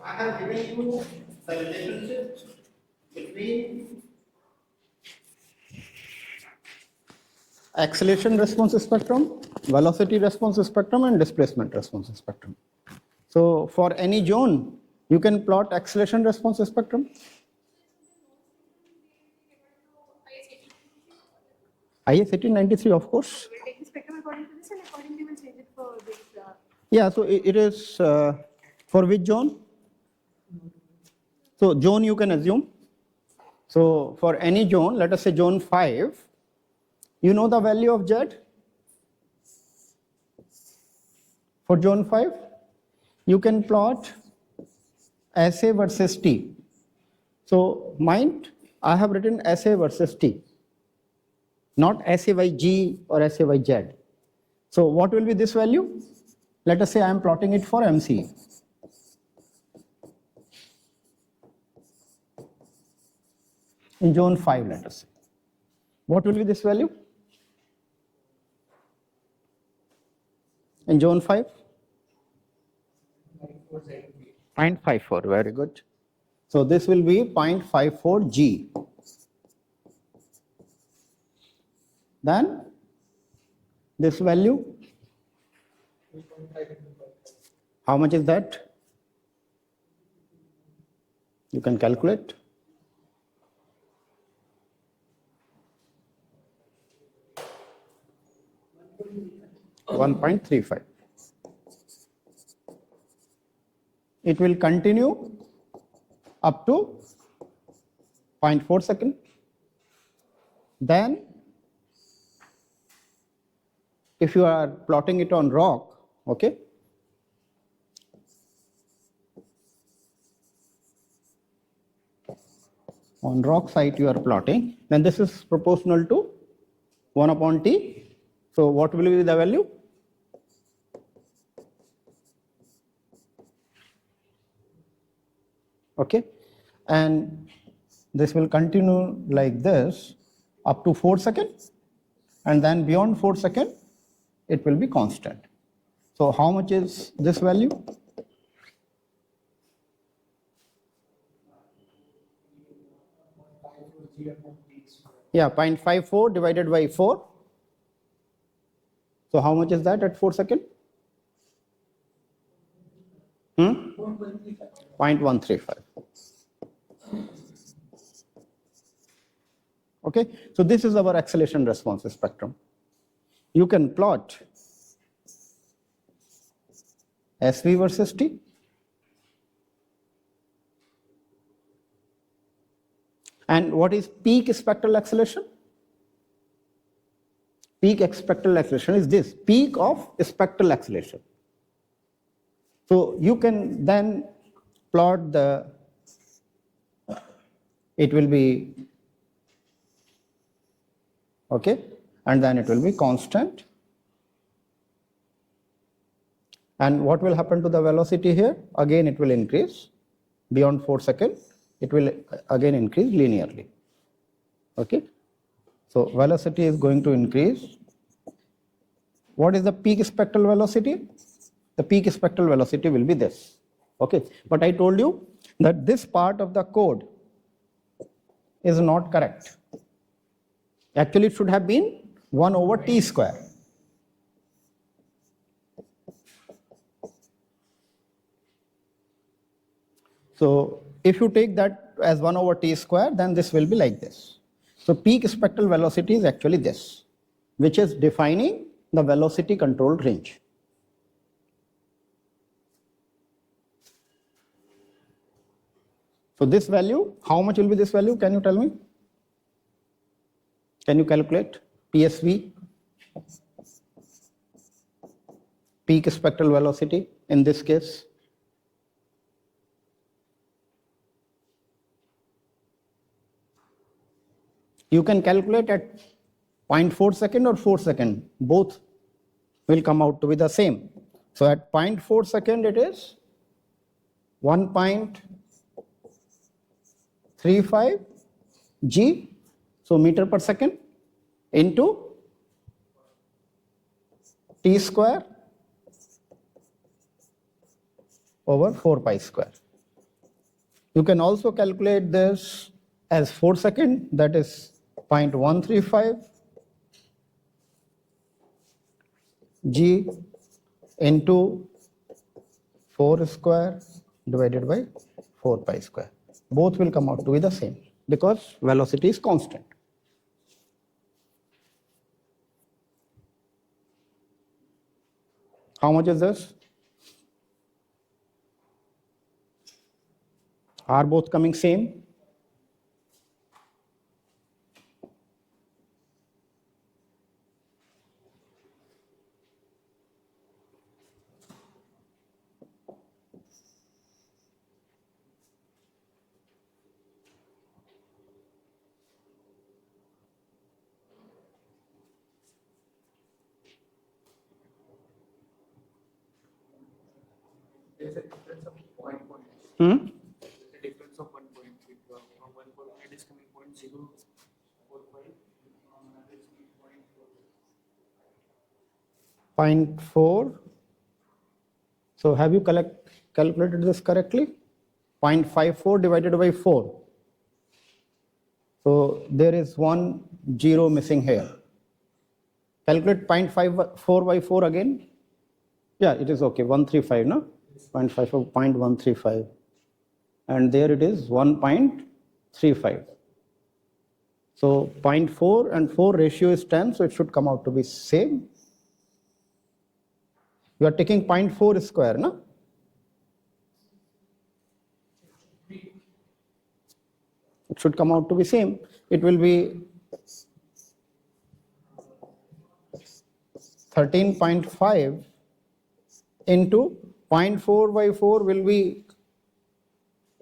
I have given you the relationship between acceleration response spectrum, velocity response spectrum, and displacement response spectrum. So for any zone, you can plot acceleration response spectrum. IS 1893, of course. We'll take the spectrum according to this, and accordingly we'll change it for this. Yeah, so it is for which zone? So zone you can assume. So for any zone, let us say zone 5, you know the value of Z? For zone 5, you can plot SA versus T. So mind, I have written SA versus T, not SA by G or SA by Z. So what will be this value? Let us say I am plotting it for MCE. In zone 5, let us say. What will be this value? In zone 5? 0.54, very good. So this will be 0.54 G. Then this value, how much is that? You can calculate. .35. It will continue up to 0.4 second. Then, if you are plotting it on rock, okay, on rock site you are plotting, then this is proportional to 1 upon T. So what will be the value? Okay, and this will continue like this up to 4 seconds, and then beyond 4 seconds it will be constant. So how much is this value? Yeah, 0.54 divided by 4. So how much is that at 4 seconds? 0.135. Okay, so this is our acceleration response spectrum. You can plot SV versus T. And what is peak spectral acceleration? Peak spectral acceleration is this, peak of spectral acceleration. So you can then plot the, it will be, okay, and then it will be constant. And what will happen to the velocity here? Again it will increase beyond 4 seconds. It will again increase linearly. Okay, so velocity is going to increase. What is the peak spectral velocity? The peak spectral velocity will be this. Okay, but I told you that this part of the code is not correct. Actually, it should have been 1 over T square. So if you take that as 1 over T square, then this will be like this. So peak spectral velocity is actually this, which is defining the velocity controlled range. So this value, how much will be this value? Can you tell me? Can you calculate PSV? Peak spectral velocity in this case. You can calculate at 0.4 second or 4 second. Both will come out to be the same. So at 0.4 second it is 1.35 G, So meter per second into t square over 4 pi square. You can also calculate this as 4 second, that is 0.135 g into 4 square divided by 4 pi square. Both will come out to be the same because velocity is constant. How much is this? Are both coming same? There's a difference of 0.1. Hmm? There's a difference of 1 point. From 1 point it is coming 0.045. From another is 0.4. 0.4. So have you calculated this correctly? 0.54 divided by 4. So there is 1 0 missing here. Calculate 0.54 by 4 again. Yeah, it is okay. 135, no? 0.54, 0.135. And there it is 1.35. So 0.4 and 4 ratio is 10, so it should come out to be same. You are taking 0.4 square, no? It should come out to be same. It will be 13.5 into 0.4 by 4 will be,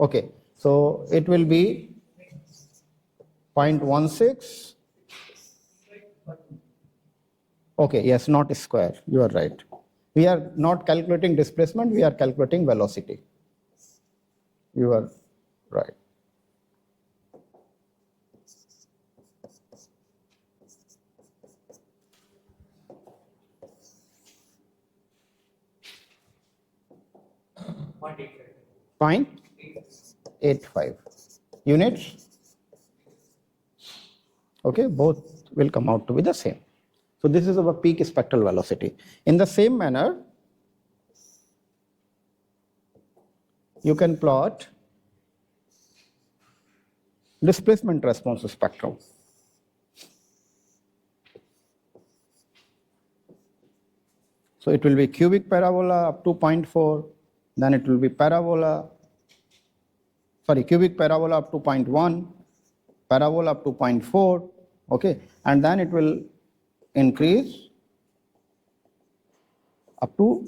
okay, so it will be 0.16. Okay, yes, not square, you are right. We are not calculating displacement, we are calculating velocity. You are right. Point 85 units. Okay, both will come out to be the same. So this is our peak spectral velocity. In the same manner, you can plot displacement response spectrum. So it will be cubic parabola up to 0.4, then it will be cubic parabola up to 0.1, parabola up to 0.4, okay, and then it will increase up to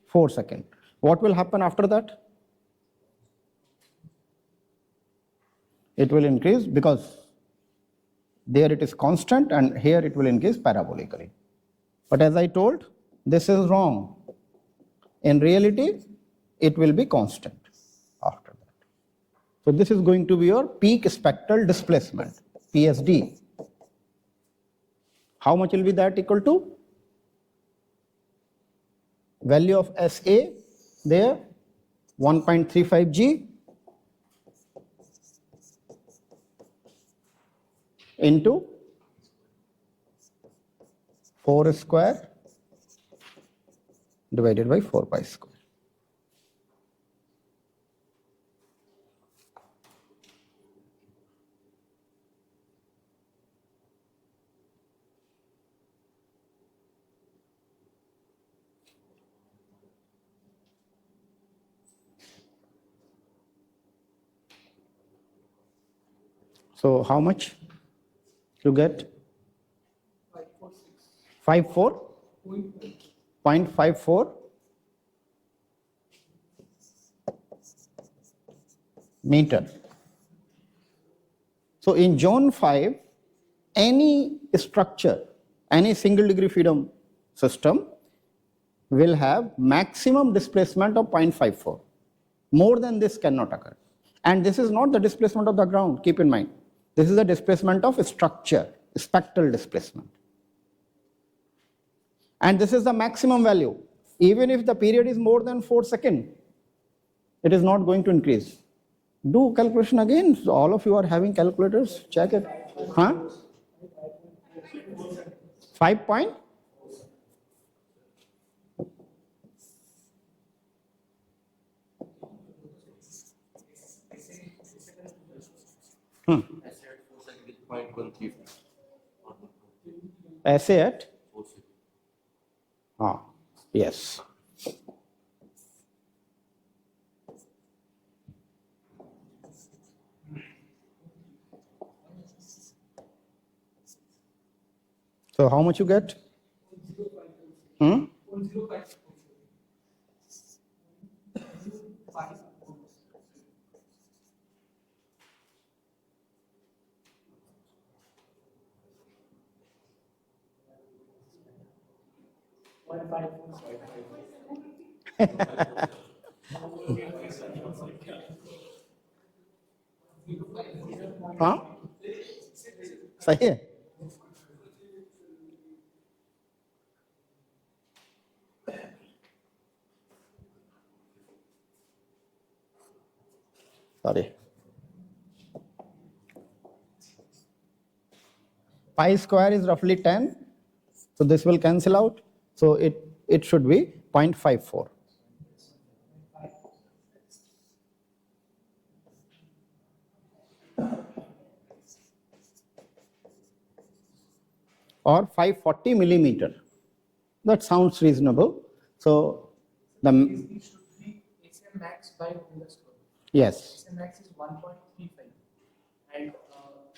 4 seconds. What will happen after that? It will increase because there it is constant and here it will increase parabolically. But as I told, this is wrong. In reality, it will be constant after that. So this is going to be your peak spectral displacement, PSD. How much will be that equal to? Value of SA there, 1.35 G into 4 square divided by 4 pi square. So how much you get? 54? 0.54 meter. So in zone 5, any structure, any single degree freedom system will have maximum displacement of 0.54. More than this cannot occur. And this is not the displacement of the ground, keep in mind. This is the displacement of structure, spectral displacement. And this is the maximum value. Even if the period is more than 4 seconds, it is not going to increase. Do calculation again. So all of you are having calculators. Check it. Huh? 5 point? Essay at? Ah, yes. So how much you get? Hmm? हाँ सही है sorry pi square is roughly 10, so this will cancel out, so it should be 0.54. Or 540 millimeter. That sounds reasonable. So the It should be SA max by omega square. yes, SA max is 1.35 and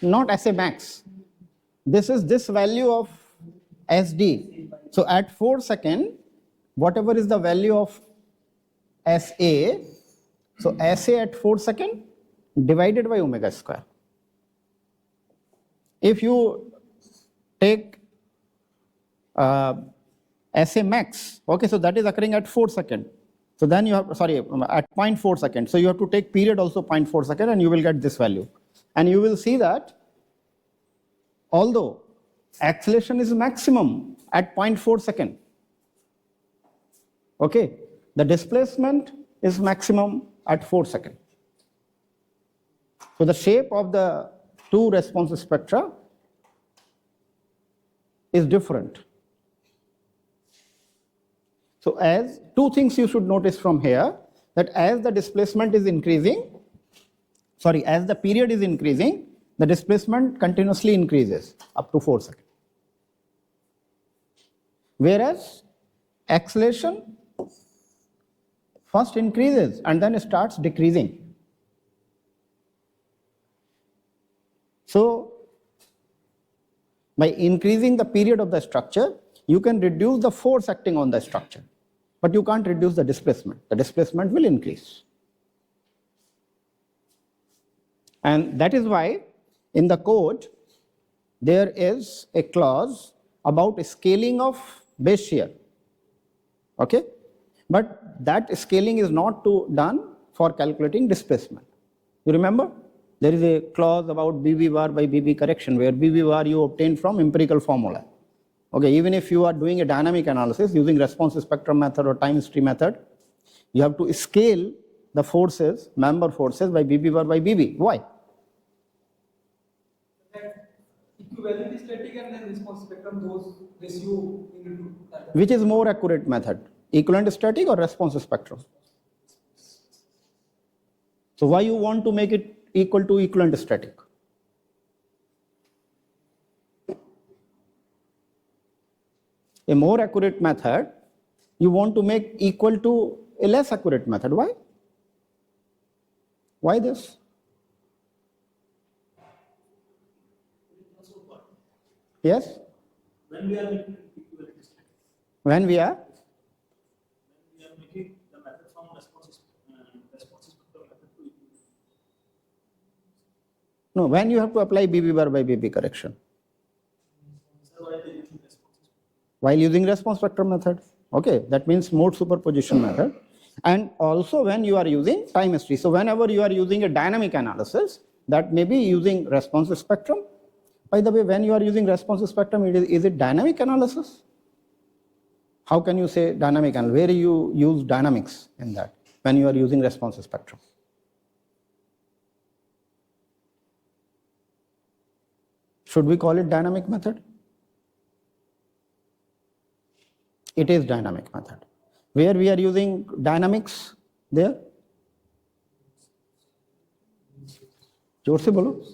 not SA max. This is this value of SD. So at 4 seconds, whatever is the value of SA, so SA at 4 seconds divided by omega square. If you take SA max, okay, so that is occurring at 4 seconds. So then you have, sorry, at 0.4 seconds. So you have to take period also 0.4 seconds and you will get this value. And you will see that although acceleration is maximum at 0.4 second, okay, the displacement is maximum at 4 seconds. So the shape of the two response spectra is different. So as two things you should notice from here, that as the displacement is increasing, sorry, as the period is increasing, the displacement continuously increases up to 4 seconds. Whereas acceleration first increases and then starts decreasing. So by increasing the period of the structure, you can reduce the force acting on the structure, but you can't reduce the displacement. The displacement will increase. And that is why in the code, there is a clause about scaling of base shear. Okay? But that scaling is not done for calculating displacement. You remember? There is a clause about BB bar by BB correction, where BB bar you obtain from empirical formula. Okay, even if you are doing a dynamic analysis using response spectrum method or time history method, you have to scale the forces, member forces by BB bar by BB. Why? equivalent static and then response spectrum, this you need to calculate. Which is more accurate method? Equivalent static or response spectrum? So why you want to make it equal to equivalent static? A more accurate method, you want to make equal to a less accurate method. Why? Why this? Yes? When we are making equivalent static, When we are? we are making the method from response spectrum method to equivalent. No, when you have to apply BB bar by BB correction. So while using response While using response spectrum method. Okay, that means mode superposition method. And also when you are using time history. So whenever you are using a dynamic analysis, that may be using response spectrum. By the way, when you are using response spectrum, is it dynamic analysis? How can you say dynamic analysis? Where you use dynamics in that when you are using response spectrum? Should we call it dynamic method? It is dynamic method. Where we are using dynamics there? जोर से बोलो.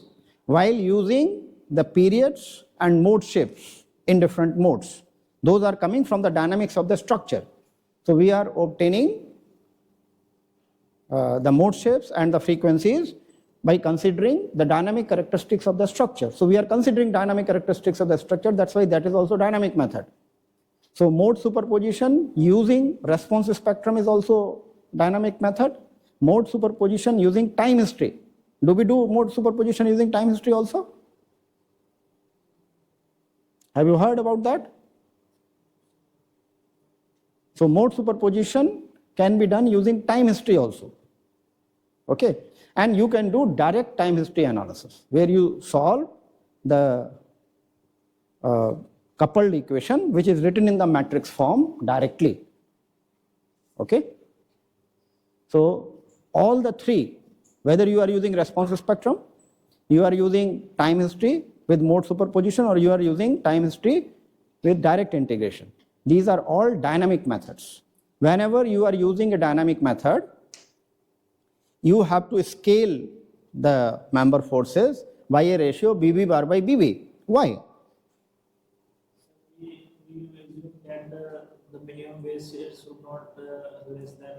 While using the periods and mode shapes in different modes. Those are coming from the dynamics of the structure. So we are obtaining the mode shapes and the frequencies by considering the dynamic characteristics of the structure. So we are considering dynamic characteristics of the structure, that's why that is also dynamic method. So mode superposition using response spectrum is also dynamic method. Mode superposition using time history. Do we do mode superposition using time history also? Have you heard about that? So mode superposition can be done using time history also. Okay, and you can do direct time history analysis where you solve the coupled equation which is written in the matrix form directly. Okay, so all the three, whether you are using response spectrum, you are using time history with mode superposition, or you are using time history with direct integration, these are all dynamic methods. Whenever you are using a dynamic method, you have to scale the member forces by a ratio BB bar by BB. Why? We assume that the minimum base share should not less than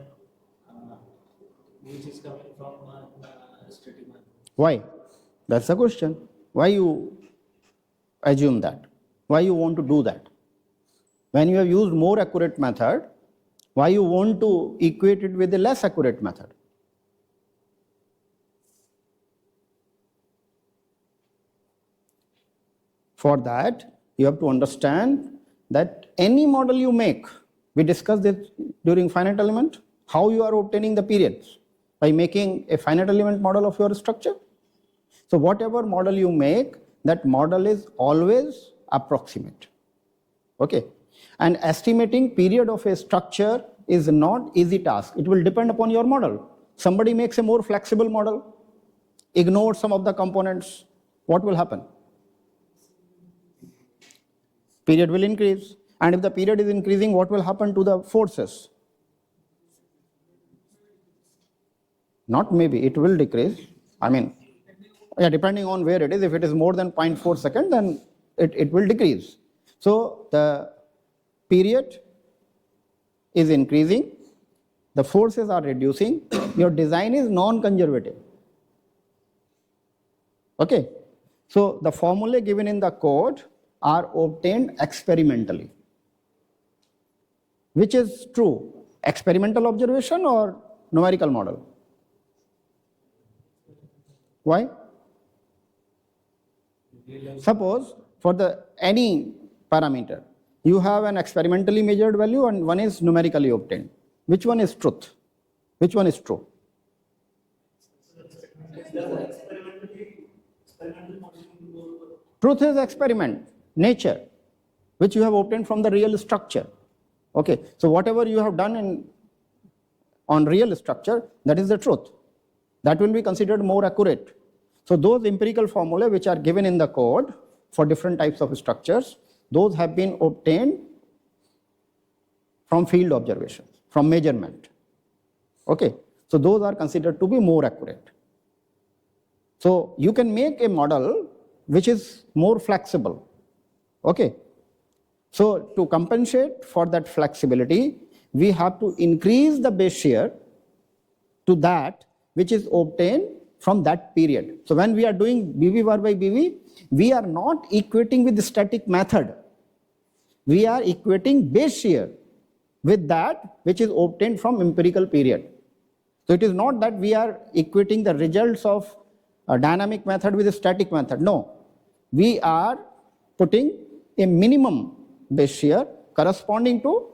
which is coming from static method. Why? That's the question. Why you assume that? Why you want to do that? When you have used more accurate method, why you want to equate it with a less accurate method? For that, you have to understand that any model you make, we discussed this during finite element, how you are obtaining the periods by making a finite element model of your structure. So whatever model you make, that model is always approximate. Okay, and estimating period of a structure is not easy task. It will depend upon your model. Somebody makes a more flexible model, ignores some of the components, what will happen? Period will increase, and if the period is increasing, what will happen to the forces? Not maybe, it will decrease. I mean, yeah, depending on where it is, if it is more than 0.4 second, then it will decrease. So the period is increasing, the forces are reducing, your design is non-conservative. Okay, so the formulae given in the code are obtained experimentally. Which is true, experimental observation or numerical model? Why? Suppose for the any parameter, you have an experimentally measured value and one is numerically obtained. Which one is truth? Which one is true? Truth is experiment, nature, which you have obtained from the real structure. Okay, so whatever you have done on real structure, that is the truth. That will be considered more accurate. So those empirical formulae which are given in the code for different types of structures, those have been obtained from field observations, from measurement. Okay, so those are considered to be more accurate. So you can make a model which is more flexible. Okay, so to compensate for that flexibility, we have to increase the base shear to that which is obtained from that period. So when we are doing BV bar by BV, we are not equating with the static method. We are equating base shear with that which is obtained from empirical period. So it is not that we are equating the results of a dynamic method with a static method. No, we are putting a minimum base shear corresponding to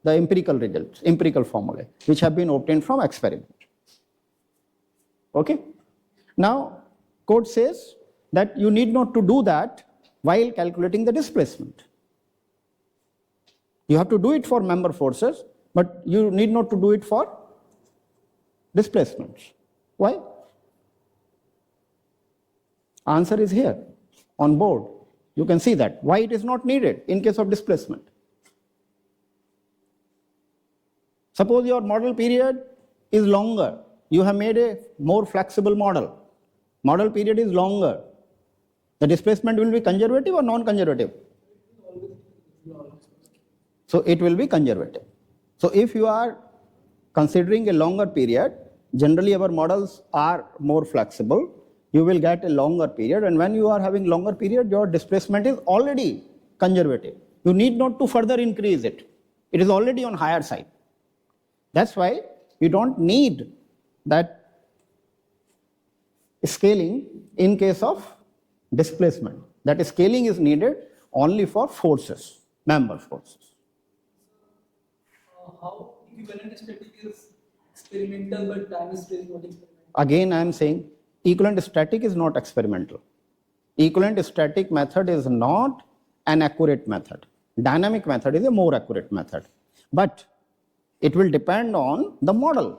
the empirical results, empirical formulae, which have been obtained from experiment. Okay. Now, code says that you need not to do that while calculating the displacement. You have to do it for member forces, but you need not to do it for displacements. Why? Answer is here on board. You can see that. Why it is not needed in case of displacement. Suppose your model period is longer. You have made a more flexible model. Model period is longer. The displacement will be conservative or non-conservative? So it will be conservative. So if you are considering a longer period, generally our models are more flexible. You will get a longer period, and when you are having longer period, your displacement is already conservative. You need not to further increase it. It is already on higher side. That's why you don't need that scaling in case of displacement. That scaling is needed only for forces, member forces. How equivalent static is experimental but time history is not experimental? Again, I am saying equivalent static is not experimental. Equivalent static method is not an accurate method. Dynamic method is a more accurate method. But it will depend on the model,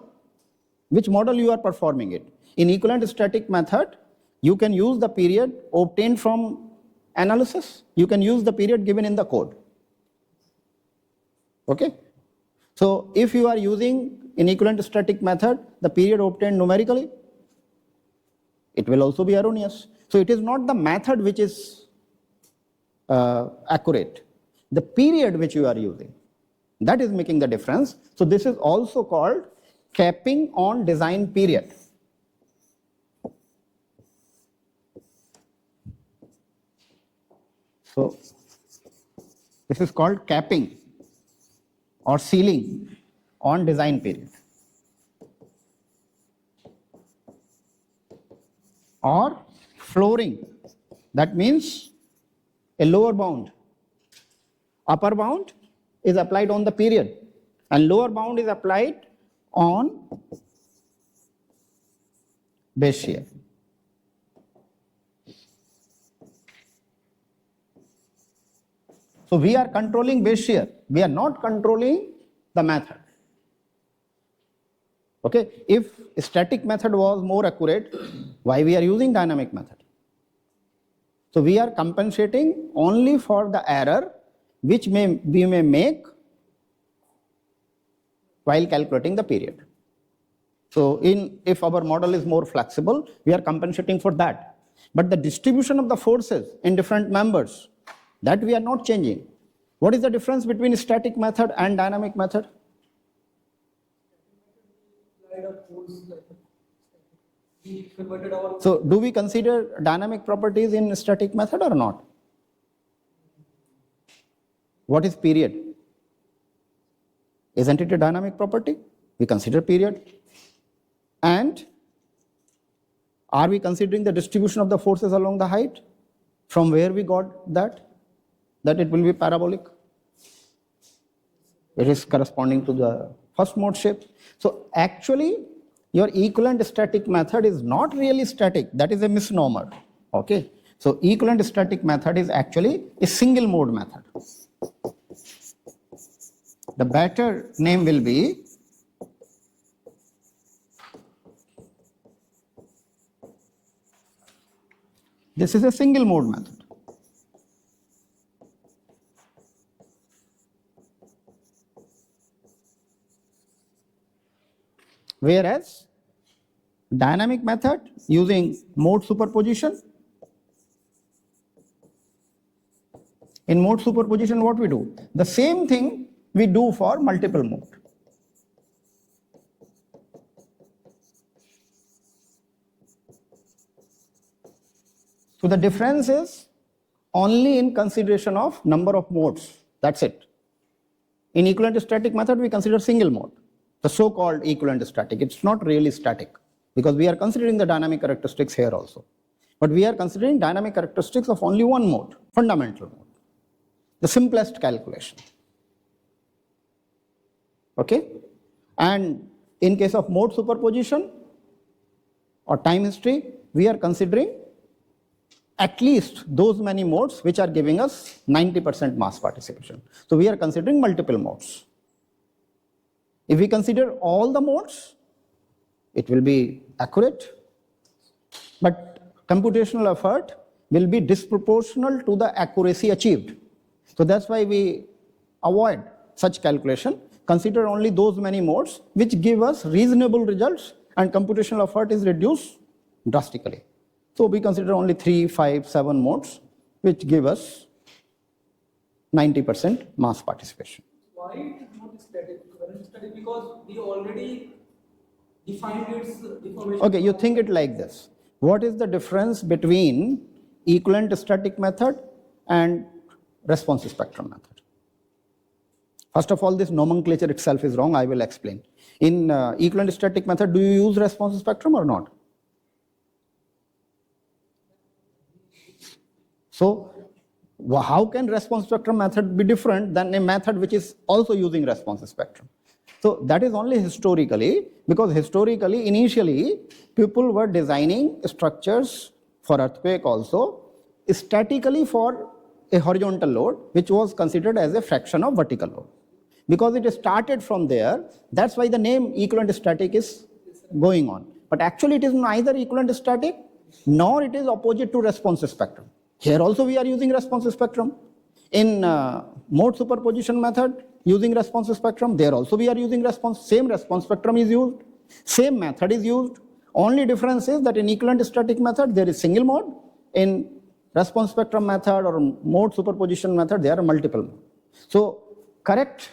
which model you are performing it. In equivalent static method, you can use the period obtained from analysis. You can use the period given in the code. Okay? So if you are using in equivalent static method the period obtained numerically, it will also be erroneous. So it is not the method which is accurate. The period which you are using, that is making the difference. So this is also called capping on design period. So this is called capping or ceiling on design period, or flooring. That means a lower bound. Upper bound is applied on the period and lower bound is applied on base shear. So we are controlling base shear. We are not controlling the method. Okay, if static method was more accurate, why we are using dynamic method? So we are compensating only for the error which we may make while calculating the period. So if our model is more flexible, we are compensating for that. But the distribution of the forces in different members, that we are not changing. What is the difference between static method and dynamic method? So do we consider dynamic properties in static method or not? What is period? Isn't it a dynamic property? We consider period. And are we considering the distribution of the forces along the height? From where we got that? That it will be parabolic. It is corresponding to the first mode shape. So actually, your equivalent static method is not really static. That is a misnomer. Okay. So equivalent static method is actually a single mode method. The better name will be this is a single mode method. Whereas dynamic method using mode superposition, in mode superposition what we do? The same thing we do for multiple mode. So the difference is only in consideration of number of modes. That's it. In equivalent static method, we consider single mode, the so-called equivalent static. It's not really static because we are considering the dynamic characteristics here also. But we are considering dynamic characteristics of only one mode, fundamental mode, the simplest calculation. Okay? And in case of mode superposition or time history, we are considering at least those many modes which are giving us 90% mass participation. So we are considering multiple modes. If we consider all the modes, it will be accurate, but computational effort will be disproportional to the accuracy achieved. So that's why we avoid such calculation, consider only those many modes which give us reasonable results, and computational effort is reduced drastically. So we consider only 3, 5, 7 modes which give us 90% mass participation. Why it is not static, current static? Because we already defined its deformation. Okay, you think it like this. What is the difference between equivalent static method and response spectrum method? First of all, this nomenclature itself is wrong. I will explain. In equivalent static method, do you use response spectrum or not? So how can response spectrum method be different than a method which is also using response spectrum? So that is only historically, because historically, initially, people were designing structures for earthquake also statically for a horizontal load, which was considered as a fraction of vertical load. Because it started from there, that's why the name equivalent static is going on. But actually it is neither equivalent static nor it is opposite to response spectrum. Here also we are using response spectrum. In mode superposition method, using response spectrum, there also we are using same response spectrum is used, same method is used. Only difference is that in equivalent static method, there is single mode. In response spectrum method or mode superposition method, there are multiple modes. So correct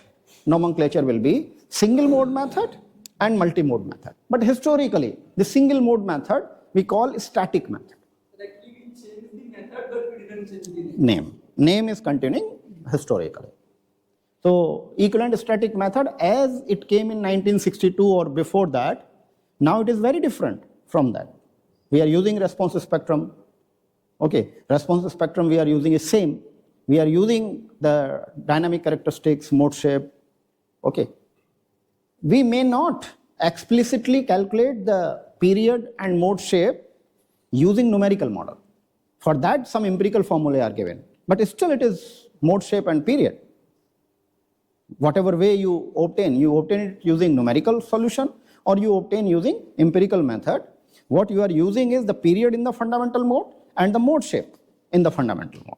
nomenclature will be single mode method and multi-mode method. But historically, the single mode method we call static method. Actually, we changed the method, but we didn't change the name. Name. Name is continuing historically. So equivalent static method as it came in 1962 or before that, now it is very different from that. We are using response spectrum. Okay, response spectrum we are using is same. We are using the dynamic characteristics, mode shape. Okay. We may not explicitly calculate the period and mode shape using numerical model. For that, some empirical formulae are given. But still it is mode shape and period. Whatever way you obtain it using numerical solution or you obtain using empirical method. What you are using is the period in the fundamental mode and the mode shape in the fundamental mode.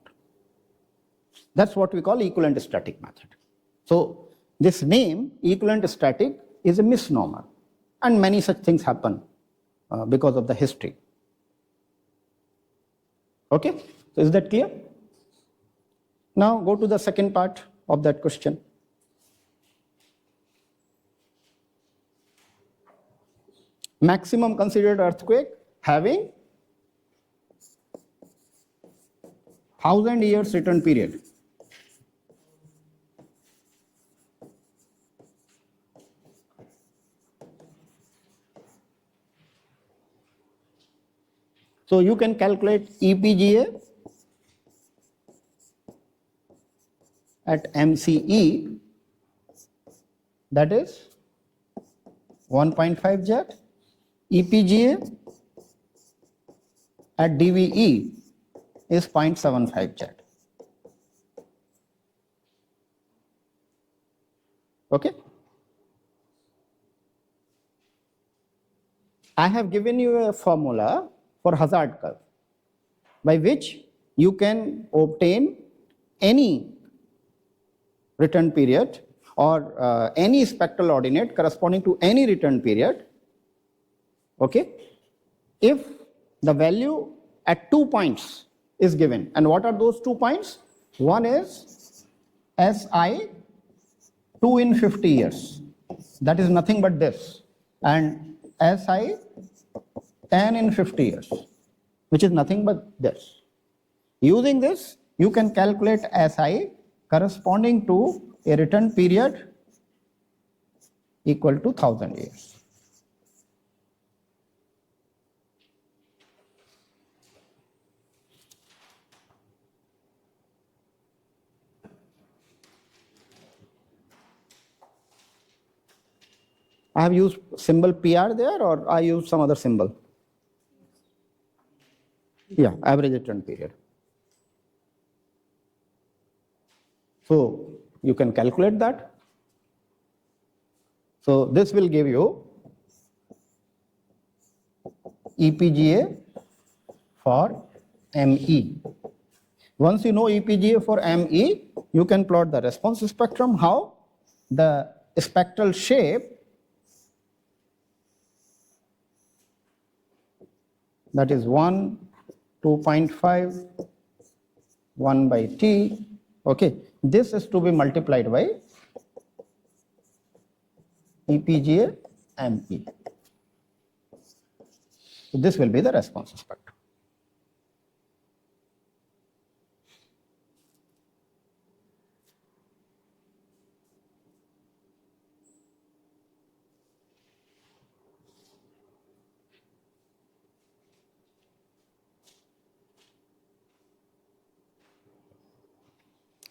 That's what we call equivalent static method. So this name, equivalent static, is a misnomer. And many such things happen because of the history. Okay, so is that clear? Now go to the second part of that question. Maximum considered earthquake having 1000 years return period. So you can calculate EPGA at MCE, that is 1.5 jet. EPGA at DVE is 0.75 jet. Okay. I have given you a formula for hazard curve by which you can obtain any return period or any spectral ordinate corresponding to any return period. Okay, if the value at 2 points is given, and what are those 2 points? One is SI 2 in 50 years, that is nothing but this, and SI 10 in 50 years, which is nothing but this. Using this, you can calculate SI corresponding to a return period equal to 1000 years. I have used symbol PR there, or I use some other symbol? Yeah, average return period. So you can calculate that. So this will give you EPGA for ME. Once you know EPGA for ME, you can plot the response spectrum. How? The spectral shape, that is 1, 2.5, 1 by T. Okay, this is to be multiplied by EPGA ME. So this will be the response spectrum.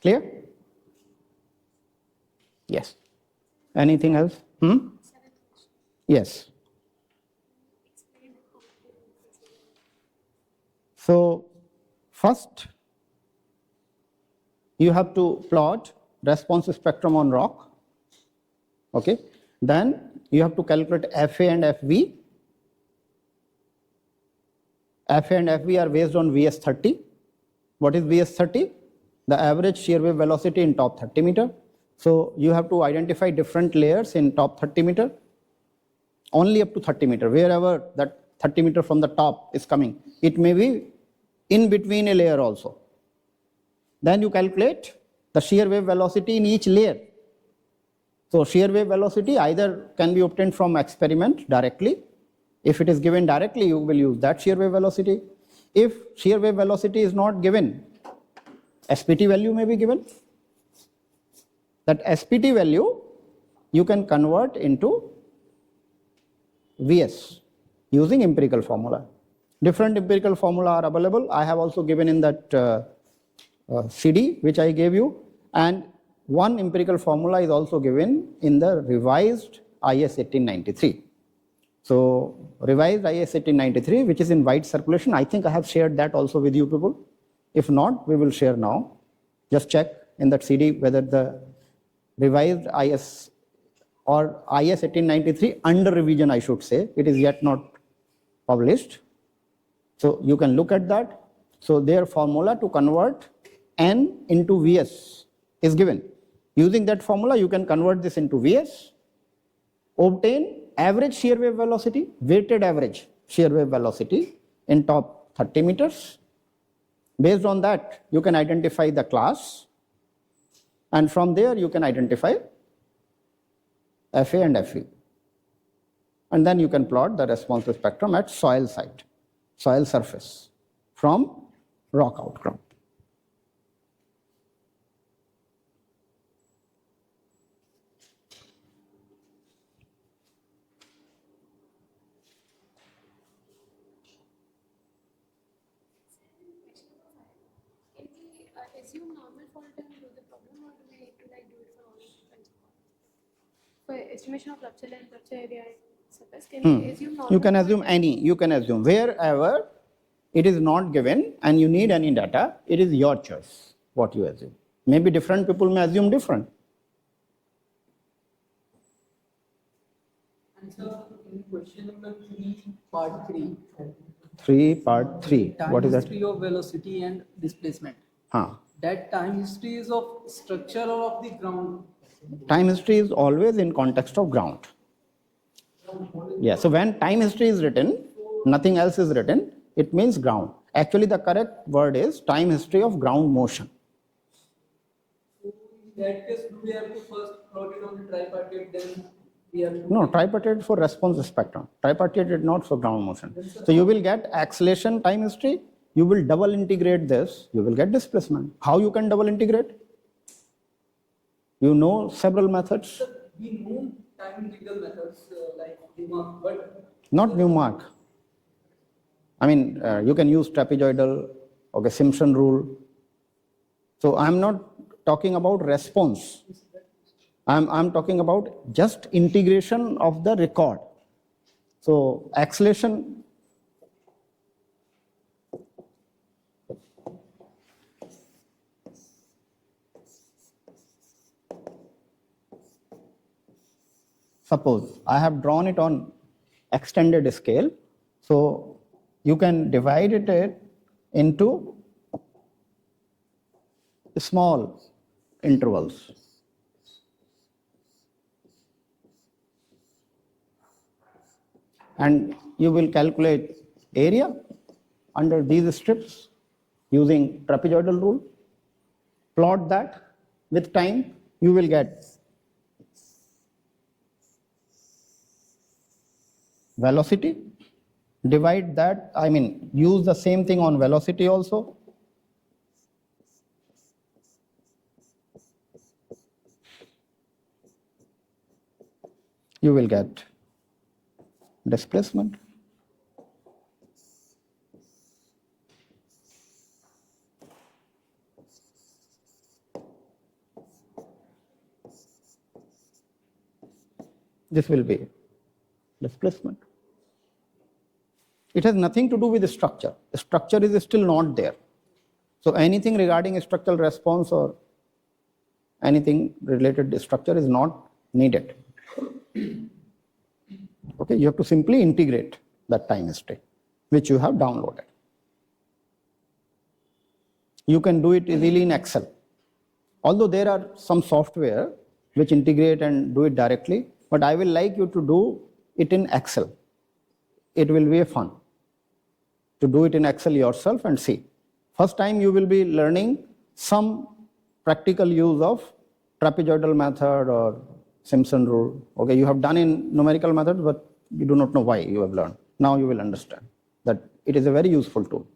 Clear? Yes. Anything else? Yes. So first you have to plot response spectrum on rock. Okay. Then you have to calculate FA and FV. FA and FV are based on VS30. What is VS30? The average shear wave velocity in top 30 meter. So you have to identify different layers in top 30 meter, only up to 30 meter, wherever that 30 meter from the top is coming. It may be in between a layer also. Then you calculate the shear wave velocity in each layer. So shear wave velocity either can be obtained from experiment directly. If it is given directly, you will use that shear wave velocity. If shear wave velocity is not given, SPT value may be given. That SPT value you can convert into VS using empirical formula. Different empirical formula are available. I have also given in that CD which I gave you, and one empirical formula is also given in the revised IS 1893. So revised IS 1893, which is in wide circulation, I think I have shared that also with you people. If not, we will share now. Just check in that CD whether the revised IS or IS 1893 under revision, I should say, it is yet not published. So you can look at that. So their formula to convert N into VS is given. Using that formula, you can convert this into VS, obtain average shear wave velocity, weighted average shear wave velocity in top 30 meters. Based on that, you can identify the class, and from there you can identify FA and FE. And then you can plot the response spectrum at soil site, soil surface from rock outcrop. Can we assume normal fault and do the problem, or do we need to like do it for all kinds of faults? For estimation of rupture and rupture area surface, can we assume normal? You can assume any, you can assume wherever it is not given and you need any data, it is your choice what you assume. Maybe different people may assume different. And sir, in question number 3, part 3. 3, part 3. Time What is that? history of velocity and displacement. That time history is of structure or of the ground? Time history is always in context of ground. Yeah, so when time history is written, nothing else is written, it means ground. Actually, the correct word is time history of ground motion. So in that case, do we have to first plot it on the tripartite, then we have to... No, tripartite for response spectrum. Tripartite is not for ground motion. So you will get acceleration time history, you will double integrate this, you will get displacement. How you can double integrate? You know several methods. We know time integral methods like Newmark, but... Not Newmark. I mean, you can use trapezoidal, okay, Simpson rule. So I'm not talking about response. I'm talking about just integration of the record. So acceleration suppose I have drawn it on extended scale, so you can divide it into small intervals. And you will calculate area under these strips using trapezoidal rule. Plot that with time, you will get velocity. Divide that, use the same thing on velocity also. You will get displacement. This will be displacement. It has nothing to do with the structure. The structure is still not there. So anything regarding structural response or anything related to structure is not needed. Okay, you have to simply integrate that time stay, which you have downloaded. You can do it easily in Excel. Although there are some software which integrate and do it directly, but I will like you to do it in Excel. It will be fun to do it in Excel yourself and see. First time you will be learning some practical use of trapezoidal method or Simpson rule. Okay, you have done in numerical method, but you do not know why you have learned. Now you will understand that it is a very useful tool.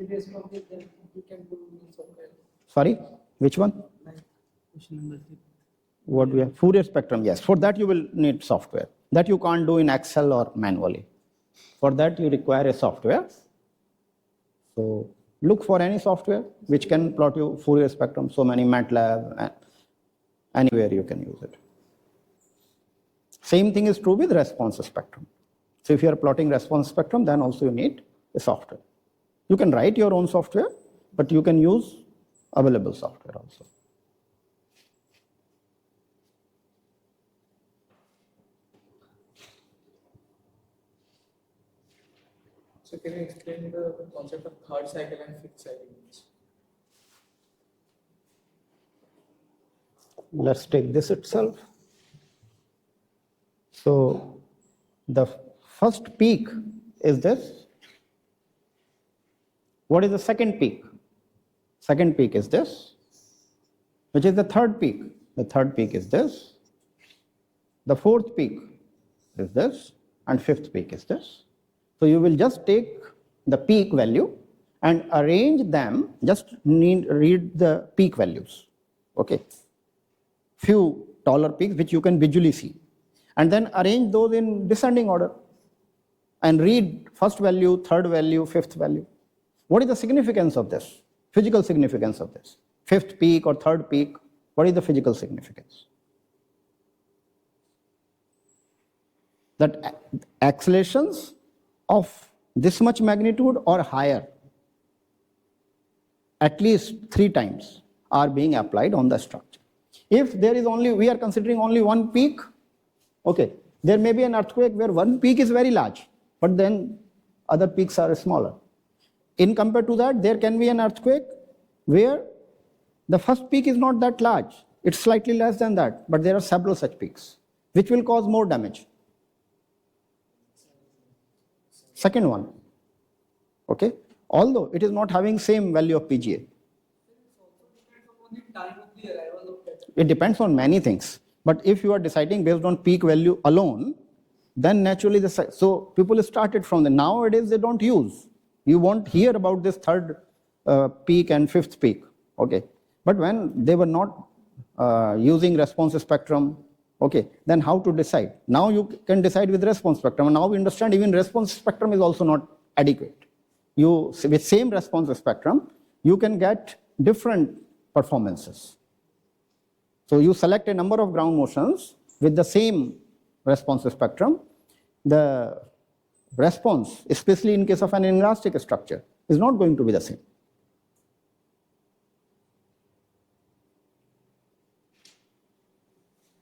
Based on this, then we can do software. Sorry, which one? Question number 3. What we have? Fourier spectrum, yes. For that you will need software. That you can't do in Excel or manually. For that you require a software. So look for any software which can plot you Fourier spectrum, so many MATLAB, and anywhere you can use it. Same thing is true with response spectrum. So if you are plotting response spectrum, then also you need a software. You can write your own software, but you can use available software also. So can you explain the concept of third cycle and fifth cycle? Let's take this itself. So the first peak is this. What is the second peak? Second peak is this, which is the third peak. The third peak is this. The fourth peak is this, and fifth peak is this. So you will just take the peak value and arrange them, just read the peak values. Okay. Few taller peaks which you can visually see. And then arrange those in descending order and read first value, third value, fifth value. What is the significance of this? Physical significance of this? Fifth peak or third peak, what is the physical significance? That accelerations of this much magnitude or higher, at least 3 times, are being applied on the structure. If there is only, we are considering only one peak, okay, there may be an earthquake where one peak is very large, but then other peaks are smaller. In compared to that, there can be an earthquake where the first peak is not that large. It's slightly less than that, but there are several such peaks, which will cause more damage. Second one, okay, although it is not having same value of PGA. It depends on many things. But if you are deciding based on peak value alone, then naturally, so people started from the, nowadays they don't use. You won't hear about this third peak and fifth peak, okay. But when they were not using response spectrum, okay, then how to decide? Now you can decide with response spectrum. And now we understand even response spectrum is also not adequate. You, with same response spectrum, you can get different performances. So you select a number of ground motions with the same response spectrum. The response, especially in case of an inelastic structure, is not going to be the same.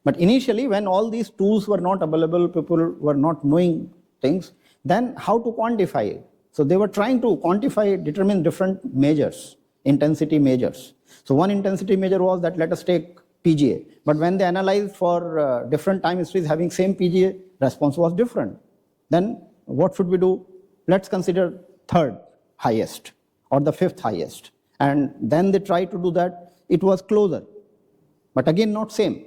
But initially, when all these tools were not available, people were not knowing things, then how to quantify it? So they were trying to quantify, determine different measures, intensity measures. So one intensity measure was that let us take PGA. But when they analyzed for different time histories having same PGA, response was different. Then what should we do? Let's consider third highest or the fifth highest. And then they tried to do that. It was closer, but again not same.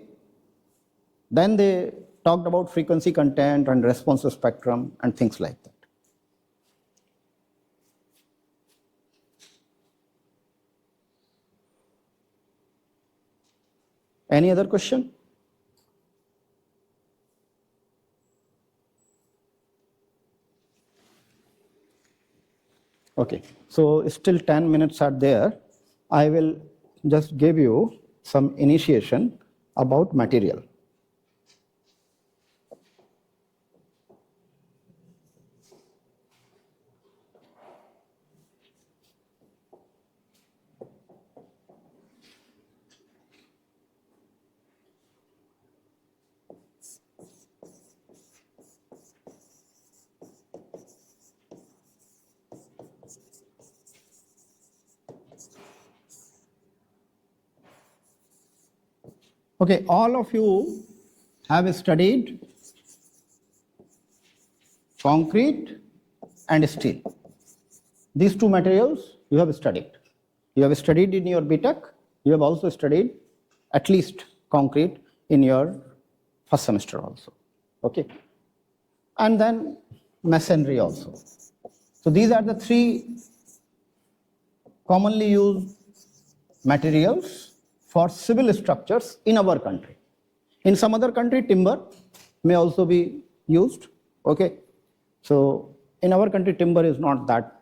Then they talked about frequency content and response spectrum and things like that. Any other question? Okay, so still 10 minutes are there. I will just give you some initiation about material. Okay, all of you have studied concrete and steel. These two materials you have studied. You have studied in your BTech, you have also studied at least concrete in your first semester also. Okay, and then masonry also. So these are the three commonly used materials for civil structures in our country. In some other country, timber may also be used. Okay, so in our country, timber is not that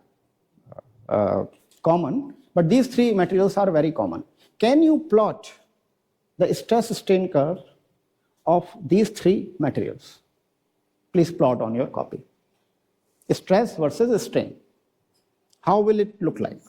common, but these three materials are very common. Can you plot the stress strain curve of these three materials? Please plot on your copy. Stress versus strain. How will it look like?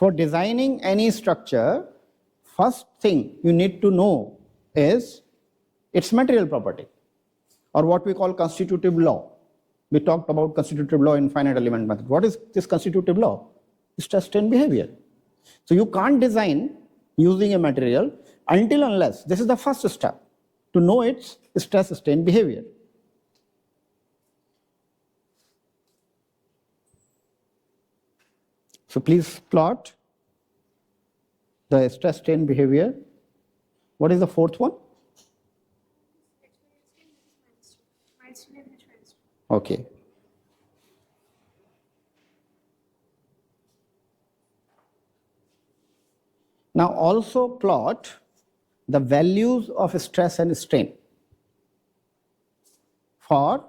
For designing any structure, first thing you need to know is its material property, or what we call constitutive law. We talked about constitutive law in finite element method. What is this constitutive law? Stress strain behavior. So you can't design using a material until unless, this is the first step, to know its stress strain behavior. So please plot the stress strain behavior. What is the fourth one? Okay. Now also plot the values of stress and strain for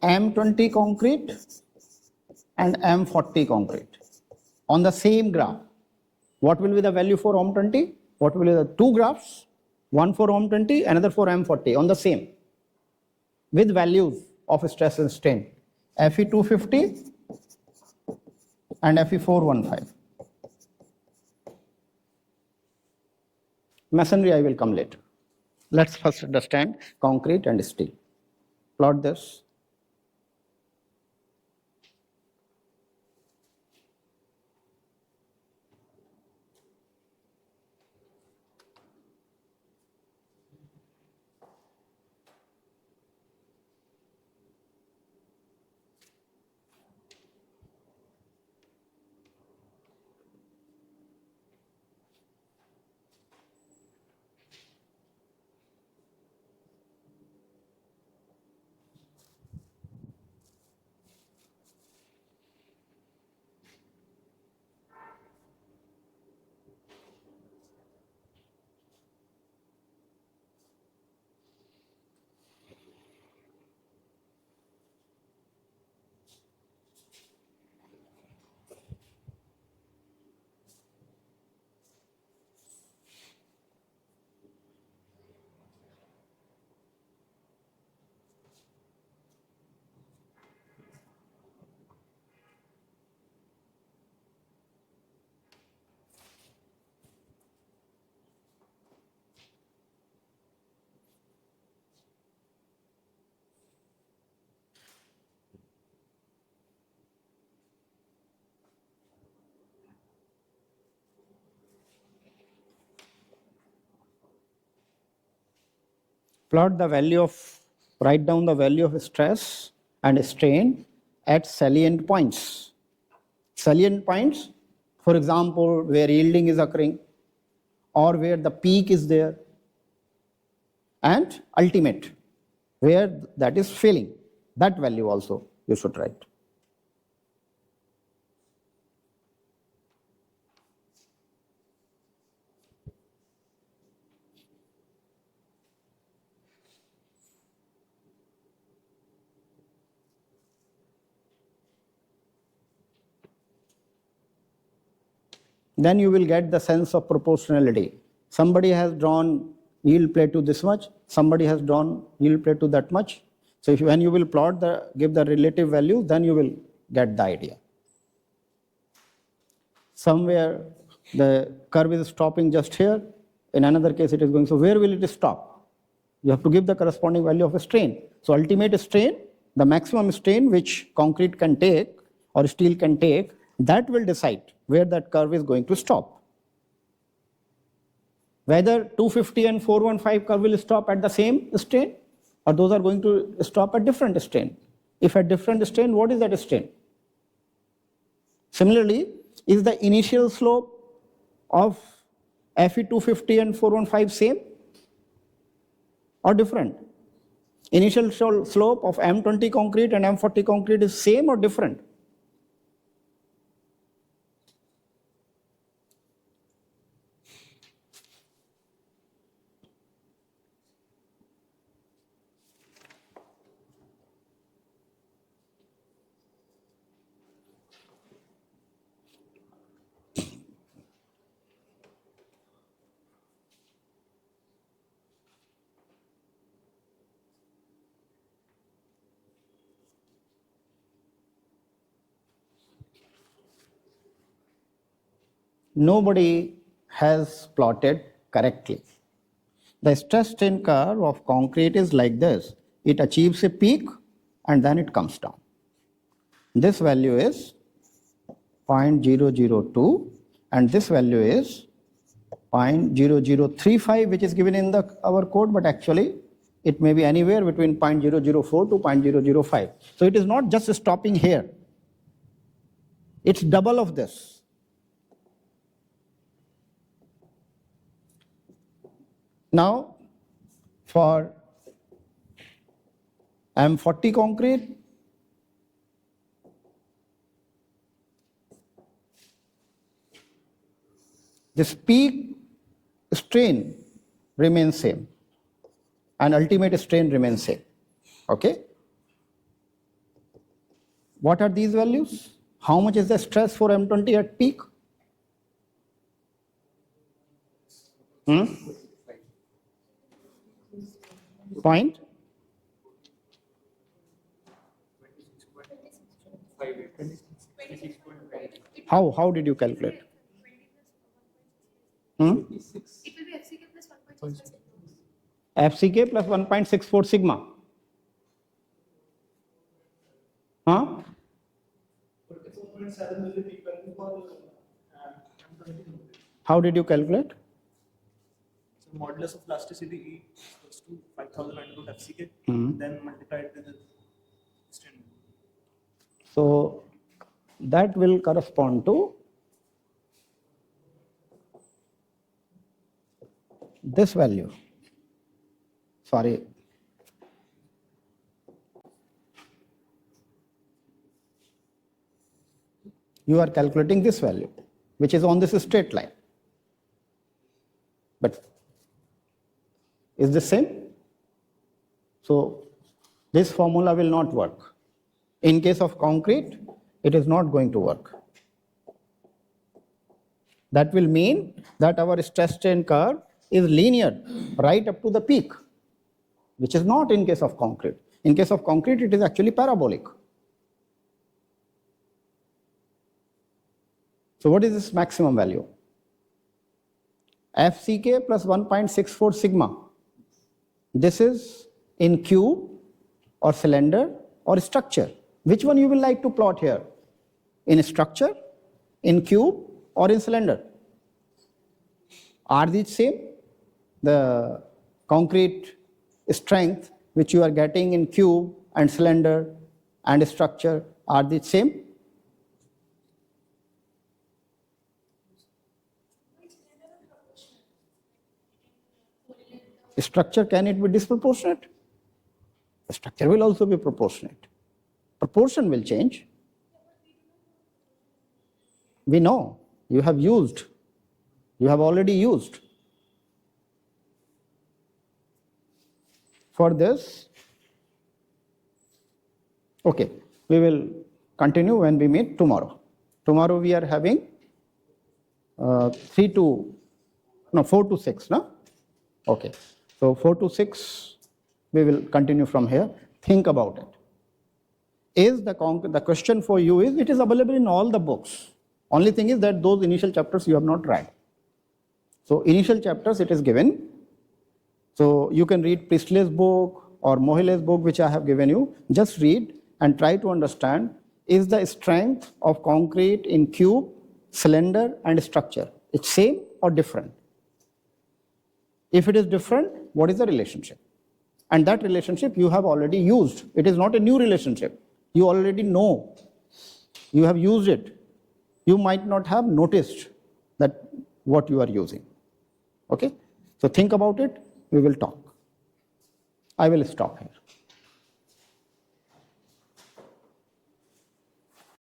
M20 concrete and M40 concrete on the same graph. What will be the value for M20? What will be the two graphs? One for M20, another for M40 on the same, with values of stress and strain. Fe250 and Fe415. Masonry I will come later. Let's first understand concrete and steel. Plot this. Plot the value of, write down the value of stress and strain at salient points. Salient points, for example, where yielding is occurring or where the peak is there, and ultimate, where that is failing. That value also you should write. Then you will get the sense of proportionality. Somebody has drawn yield plate to this much, somebody has drawn yield plate to that much. So when you will plot give the relative value, then you will get the idea. Somewhere the curve is stopping just here, in another case it is going, so where will it stop? You have to give the corresponding value of a strain. So ultimate strain, the maximum strain which concrete can take or steel can take, that will decide where that curve is going to stop. Whether 250 and 415 curve will stop at the same strain or those are going to stop at different strain. If at different strain, what is that strain? Similarly, is the initial slope of Fe250 and 415 same or different? Initial slope of M20 concrete and M40 concrete is same or different? Nobody has plotted correctly. The stress strain curve of concrete is like this. It achieves a peak and then it comes down. This value is 0.002 and this value is 0.0035, which is given in our code, but actually it may be anywhere between 0.004 to 0.005. So it is not just stopping here. It's double of this. Now, for M40 concrete, this peak strain remains same and ultimate strain remains same. Okay? What are these values? How much is the stress for M20 at peak? Point? 26.5. How did you calculate? Hmm? It will be FCK plus 1.65 sigma. FCK plus 1.64 sigma. Huh? How did you calculate? So modulus of plasticity E equals to 5000 into FCK, then multiplied with the standard. So that will correspond to this value. Sorry. You are calculating this value, which is on this straight line. But is this same? So this formula will not work. In case of concrete, it is not going to work. That will mean that our stress strain curve is linear right up to the peak, which is not in case of concrete. In case of concrete, it is actually parabolic. So what is this maximum value? FCK plus 1.64 sigma. This is in cube or cylinder or structure. Which one you will like to plot here? In structure, in cube or in cylinder? Are these same? The concrete strength which you are getting in cube and cylinder and structure, are these same? Structure, can it be disproportionate? The structure will also be proportionate. Proportion will change. We know you have used, you have already used. For this, okay, we will continue when we meet tomorrow. Tomorrow we are having 4 to 6, no? Okay, so 4 to 6, we will continue from here. Think about it. Is the question for you is, it is available in all the books. Only thing is that those initial chapters you have not read. So initial chapters it is given. So you can read Priestley's book or Mohile's book, which I have given you. Just read and try to understand, is the strength of concrete in cube, cylinder and structure, it's same or different? If it is different, what is the relationship? And that relationship you have already used. It is not a new relationship. You already know. You have used it. You might not have noticed that what you are using. Okay? So think about it. We will talk. I will stop here.